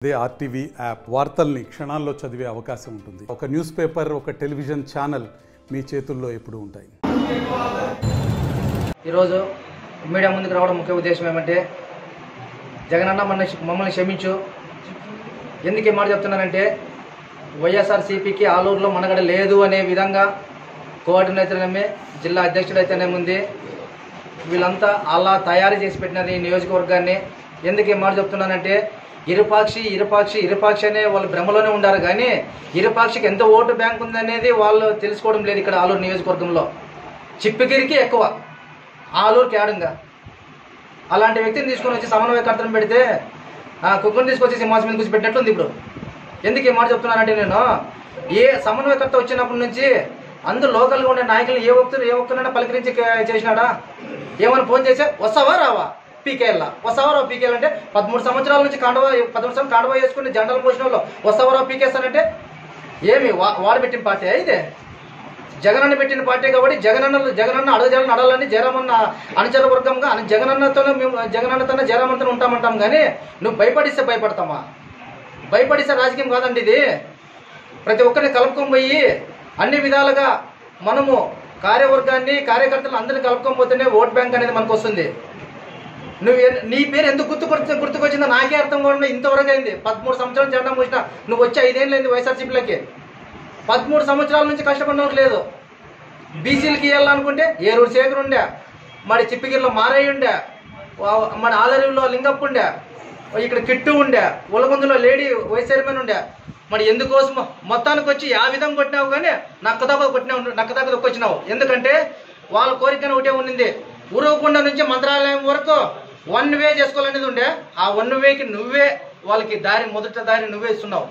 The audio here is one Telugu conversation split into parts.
అదే ఆర్టీవీ యాప్ వార్తల్ని క్షణాల్లో చదివే అవకాశం ఉంటుంది. ఒక న్యూస్ పేపర్, ఒక టెలివిజన్ ఛానల్ మీ చేతుల్లో ఎప్పుడూ ఉంటాయి. ఈరోజు మీడియా ముందుకు రావడం ముఖ్య ఉద్దేశం ఏమంటే, జగనన్న మమ్మల్ని క్షమించు. ఎందుకు ఈ మాట చెప్తున్నానంటే, వైఎస్ఆర్సీపీకి ఆలూరులో మనగడ లేదు అనే విధంగా కోఆర్డినేటర్ ఏమే, జిల్లా అధ్యక్షుడు అయితేనేముంది, వీళ్ళంతా అలా తయారు చేసి పెట్టినారు ఈ నియోజకవర్గాన్ని. ఎందుకు ఈ మాట చెప్తున్నానంటే, ఇరుపాక్షి అనే వాళ్ళు భ్రమలోనే ఉండారు. కానీ ఇరుపాక్షికి ఎంత ఓటు బ్యాంక్ ఉందనేది వాళ్ళు తెలుసుకోవడం లేదు. ఇక్కడ ఆలూరు నియోజకవర్గంలో చిప్పగిరికి ఎక్కువ, ఆలూరుకి ఆడంగా. అలాంటి వ్యక్తిని తీసుకొని వచ్చి సమన్వయకర్తను పెడితే కుక్కను తీసుకొచ్చి సింహాసం మీద కూర్చి పెట్టినట్టుంది. ఇప్పుడు ఎందుకు ఈ మాట చెప్తున్నానంటే, నేను ఏ సమన్వయకర్త వచ్చినప్పటి నుంచి అందరూ లోకల్గా ఉండే నాయకులు ఏ ఒక్కరైనా పలకరించి చేసినాడా? ఏమైనా ఫోన్ చేస్తే వస్తావా రావా పీకేళ్ళ, వస్తావా రావు పీకేళ్ళ అంటే 13 సంవత్సరాల నుంచి 13 సంవత్సరాలు కాండవా వేసుకుని జెండాలు పోసిన వాళ్ళు వస్తావా రావు పీకేస్తానంటే ఏమి వాడు పెట్టిన పార్టీ అయితే జగనన్న పెట్టిన పార్టీ. కాబట్టి జగనన్న అడగజాలు నడాలని జయరామన్న అనుచర వర్గంగా జగనన్నతోనే జయరామన్నతో ఉంటామంటాం. కానీ నువ్వు భయపడిస్తే భయపడతామా? భయపడిస్తే రాజకీయం కాదండి ఇది. ప్రతి ఒక్కరిని కలుపుకొని పోయి అన్ని విధాలుగా మనము కార్యవర్గాన్ని కార్యకర్తలు అందరినీ కలుపుకొని పోతేనే ఓట్ బ్యాంక్ అనేది మనకు వస్తుంది. నీ పేరు ఎందుకు గుర్తుకొచ్చిందో నాకే అర్థం కూడా ఇంతవరకు అయింది. 13 సంవత్సరాలు జెండా మోసినా నువ్వు వచ్చి 5 ఏళ్ళు అయింది వైఎస్ఆర్సీపీలకి. 13 సంవత్సరాల నుంచి కష్టపడినోకి లేదు. బీసీలకి ఇవ్వాలనుకుంటే ఏరూరు శేఖర్ ఉండే, మరి చిప్పిగిరిలో మారయ్య ఉండే, మన ఆలరిలో లింగప్ప ఉండే, ఇక్కడ కిట్టు ఉండే, ఉలగొందులో లేడీ వైస్ చైర్మన్ ఉండే. మరి ఎందుకోసం మొత్తానికి వచ్చి ఆ విధంగా కొట్టినావు, కానీ నక్కదాకా దొక్కొచ్చినావు. ఎందుకంటే వాళ్ళ కోరికనే ఒకటే ఉండింది, ఉరవకొండ నుంచి మంత్రాలయం వరకు 1 వే చేసుకోవాలనేది ఉండే. ఆ 1 వేకి నువ్వే వాళ్ళకి మొదట దారి నువ్వే ఇస్తున్నావు.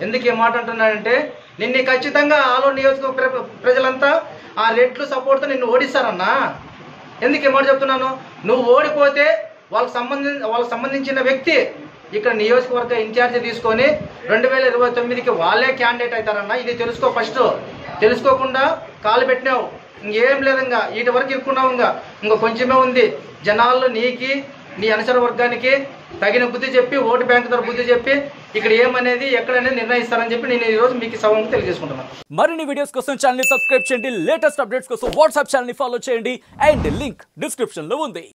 ఎందుకు ఈ మాట అంటున్నానంటే, నిన్ను ఖచ్చితంగా ఆలూరు నియోజకవర్గ ప్రజలంతా ఆ రెడ్లు సపోర్ట్తో నిన్ను ఓడిస్తారన్నా. ఎందుకు ఈ మాట చెప్తున్నాను? నువ్వు ఓడిపోతే వాళ్ళకి సంబంధించిన వ్యక్తి ఇక్కడ నియోజకవర్గ ఇన్ఛార్జి తీసుకొని 2029కి వాళ్ళే క్యాండిడేట్ అవుతారన్నా. ఇది తెలుసుకో. ఫస్ట్ తెలుసుకోకుండా కాలు పెట్టినావు, ఇంకేం లేదు. ఇంకా వీటి వరకు ఇరుక్కున్నావు. ఇంకా కొంచెమే ఉంది. జనాల్లో నీకి నీ అనుసర వర్గానికి తగిన బుద్ధి చెప్పి, ఓటు బ్యాంక్ ద్వారా బుద్ధి చెప్పి ఇక్కడ ఏమనేది ఎక్కడనేది నిర్ణయిస్తారని చెప్పి నేను ఈరోజు మీకు సభకు తెలియజేసుకుంటున్నాను. మరిన్ని వీడియోస్ కోసం ఛానల్ ని సబ్స్క్రైబ్ చేయండి. లేటెస్ట్ అప్డేట్స్ కోసం వాట్సాప్ ఛానల్ ని ఫాలో చేయండి. అండ్ లింక్ డిస్క్రిప్షన్ లో ఉంది.